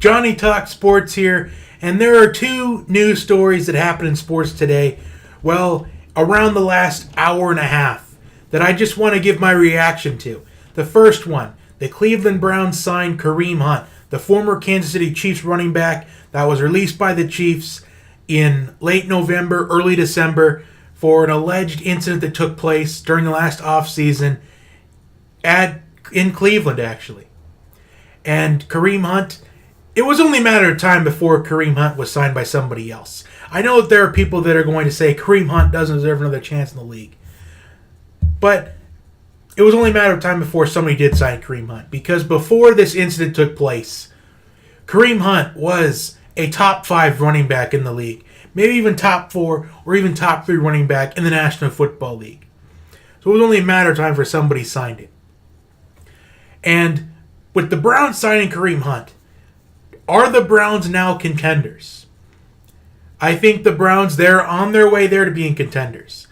Johnny Talk Sports here, and there are two news stories that happened in sports today, well, around the last hour and a half, that I just want to give my reaction to. The first one, the Cleveland Browns signed Kareem Hunt, the former Kansas City Chiefs running back that was released by the Chiefs in late November, early December, for an alleged incident that took place during the last offseason in Cleveland, actually. And Kareem Hunt, it was only a matter of time before Kareem Hunt was signed by somebody else. I know that there are people that are going to say Kareem Hunt doesn't deserve another chance in the league. But it was only a matter of time before somebody did sign Kareem Hunt. Because before this incident took place, Kareem Hunt was a top 5 running back in the league. Maybe even top 4 or even top 3 running back in the National Football League. So it was only a matter of time for somebody signed him. And with the Browns signing Kareem Hunt, are the Browns now contenders? I think the Browns, they're on their way there to being contenders.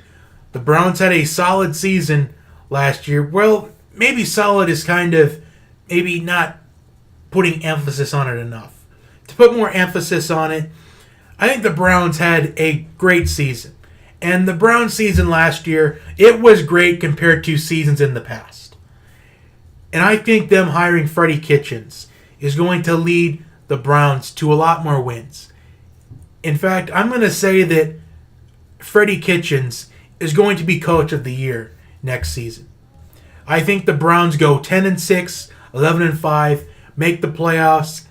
The Browns had a solid season last year. Well, maybe solid is kind of maybe not putting emphasis on it enough. To put more emphasis on it, I think the Browns had a great season. And the Browns season last year, it was great compared to seasons in the past. And I think them hiring Freddie Kitchens is going to lead the Browns to a lot more wins. In fact, I'm going to say that Freddie Kitchens is going to be Coach of the Year next season. I think the Browns go 10-6, 11-5, make the playoffs,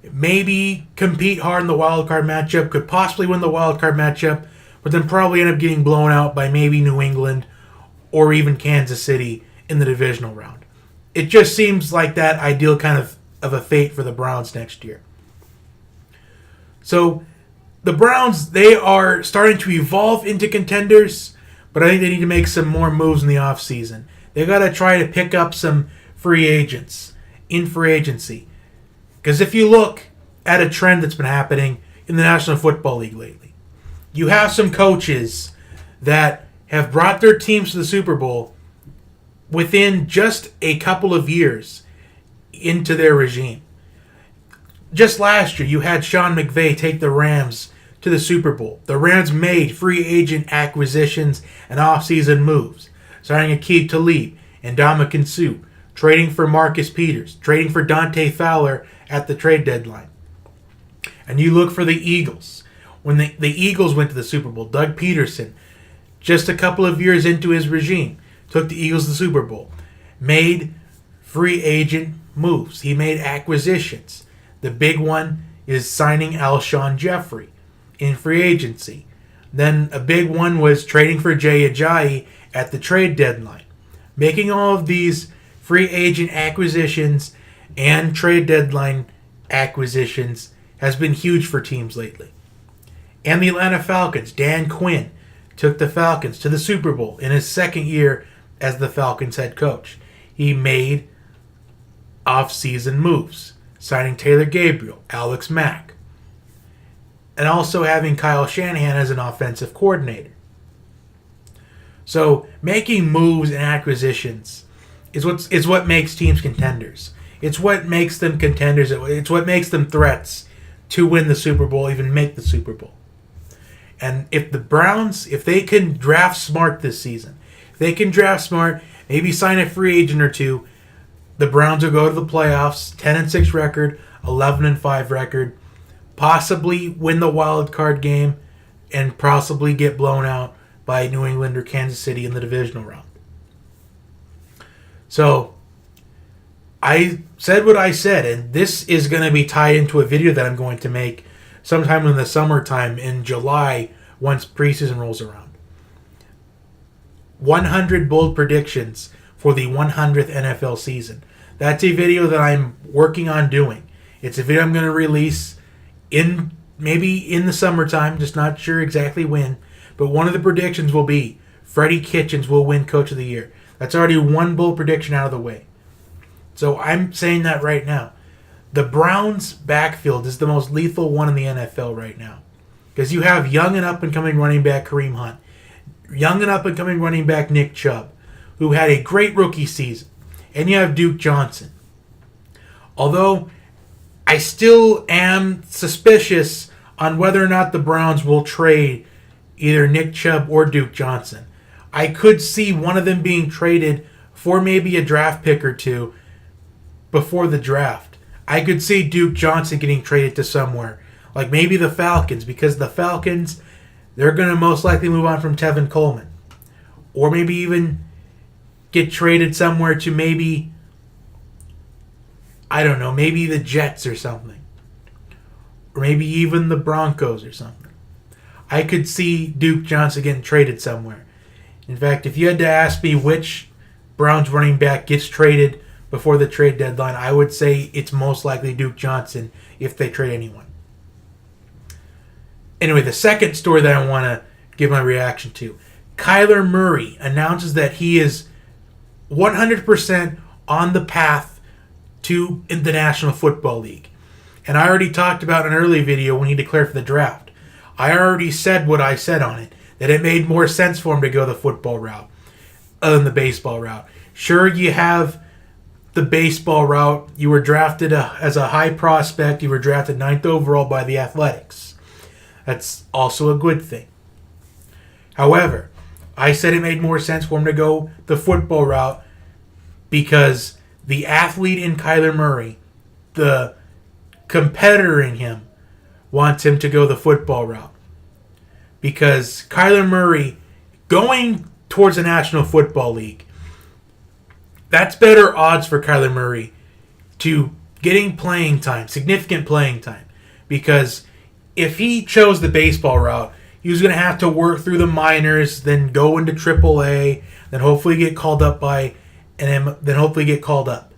maybe compete hard in the wild card matchup, could possibly win the wild card matchup, but then probably end up getting blown out by maybe New England or even Kansas City in the divisional round. It just seems like that ideal kind of a fate for the Browns next year. So the Browns, they are starting to evolve into contenders, but I think they need to make some more moves in the offseason. They got to try to pick up some free agents in free agency. Because if you look at a trend that's been happening in the National Football League lately, you have some coaches that have brought their teams to the Super Bowl within just a couple of years into their regime. Just last year, you had Sean McVay take the Rams to the Super Bowl. The Rams made free agent acquisitions and offseason moves, signing Aqib Talib and Ndamukong Suh, trading for Marcus Peters, trading for Dante Fowler at the trade deadline. And you look for the Eagles. When the Eagles went to the Super Bowl, Doug Peterson, just a couple of years into his regime, took the Eagles to the Super Bowl, made free agent moves. He made acquisitions. The big one is signing Alshon Jeffrey in free agency. Then a big one was trading for Jay Ajayi at the trade deadline. Making all of these free agent acquisitions and trade deadline acquisitions has been huge for teams lately. And the Atlanta Falcons, Dan Quinn, took the Falcons to the Super Bowl in his second year as the Falcons head coach. He made off-season moves, signing Taylor Gabriel, Alex Mack, and also having Kyle Shanahan as an offensive coordinator. So making moves and acquisitions is what makes teams contenders. It's what makes them contenders. It's what makes them threats to win the Super Bowl, even make the Super Bowl. And if the Browns, if they can draft smart this season, if they can draft smart, maybe sign a free agent or two, the Browns will go to the playoffs, 10-6 record, 11-5 record, possibly win the wild card game, and possibly get blown out by New England or Kansas City in the divisional round. So, I said what I said, and this is going to be tied into a video that I'm going to make sometime in the summertime in July once preseason rolls around. 100 bold predictions for the 100th NFL season. That's a video that I'm working on doing. It's a video I'm going to release maybe in the summertime, just not sure exactly when. But one of the predictions will be Freddie Kitchens will win Coach of the Year. That's already one bold prediction out of the way. So I'm saying that right now. The Browns' backfield is the most lethal one in the NFL right now. Because you have young and up-and-coming running back Kareem Hunt, young and up-and-coming running back Nick Chubb, who had a great rookie season. And you have Duke Johnson. Although I still am suspicious on whether or not the Browns will trade either Nick Chubb or Duke Johnson. I could see one of them being traded for maybe a draft pick or two before the draft. I could see Duke Johnson getting traded to somewhere, like maybe the Falcons, because the Falcons, they're going to most likely move on from Tevin Coleman. Or maybe even get traded somewhere to maybe, I don't know, maybe the Jets or something. Or maybe even the Broncos or something. I could see Duke Johnson getting traded somewhere. In fact, if you had to ask me which Browns running back gets traded before the trade deadline, I would say it's most likely Duke Johnson if they trade anyone. Anyway, the second story that I want to give my reaction to. Kyler Murray announces that he is 100% on the path to the National Football League. And I already talked about in an early video when he declared for the draft. I already said what I said on it, that it made more sense for him to go the football route than the baseball route. Sure, you have the baseball route. You were drafted as a high prospect. You were drafted 9th overall by the Athletics. That's also a good thing. However, I said it made more sense for him to go the football route because the athlete in Kyler Murray, the competitor in him, wants him to go the football route. Because Kyler Murray going towards the National Football League, that's better odds for Kyler Murray to getting playing time, significant playing time. Because if he chose the baseball route, he was going to have to work through the minors, then go into AAA, then hopefully get called up then hopefully get called up.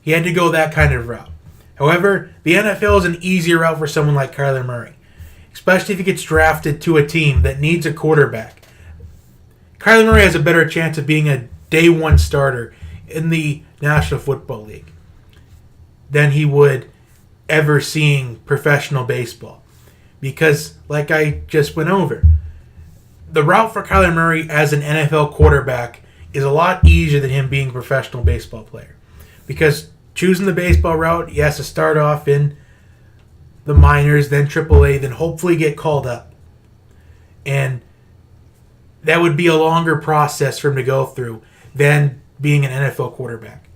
He had to go that kind of route. However, the NFL is an easier route for someone like Kyler Murray, especially if he gets drafted to a team that needs a quarterback. Kyler Murray has a better chance of being a day one starter in the National Football League than he would ever seeing professional baseball. Because, like I just went over, the route for Kyler Murray as an NFL quarterback is a lot easier than him being a professional baseball player. Because choosing the baseball route, he has to start off in the minors, then AAA, then hopefully get called up. And that would be a longer process for him to go through than being an NFL quarterback.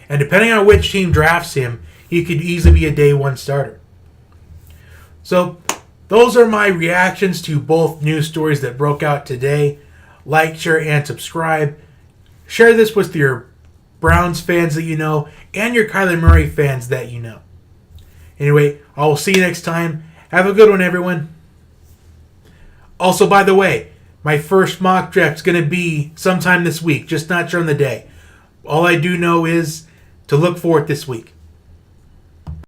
And depending on which team drafts him, he could easily be a day one starter. So, those are my reactions to both news stories that broke out today. Like, share, and subscribe. Share this with your Browns fans that you know and your Kyler Murray fans that you know. Anyway, I will see you next time. Have a good one, everyone. Also, by the way, my first mock draft is going to be sometime this week, just not during the day. All I do know is to look for it this week.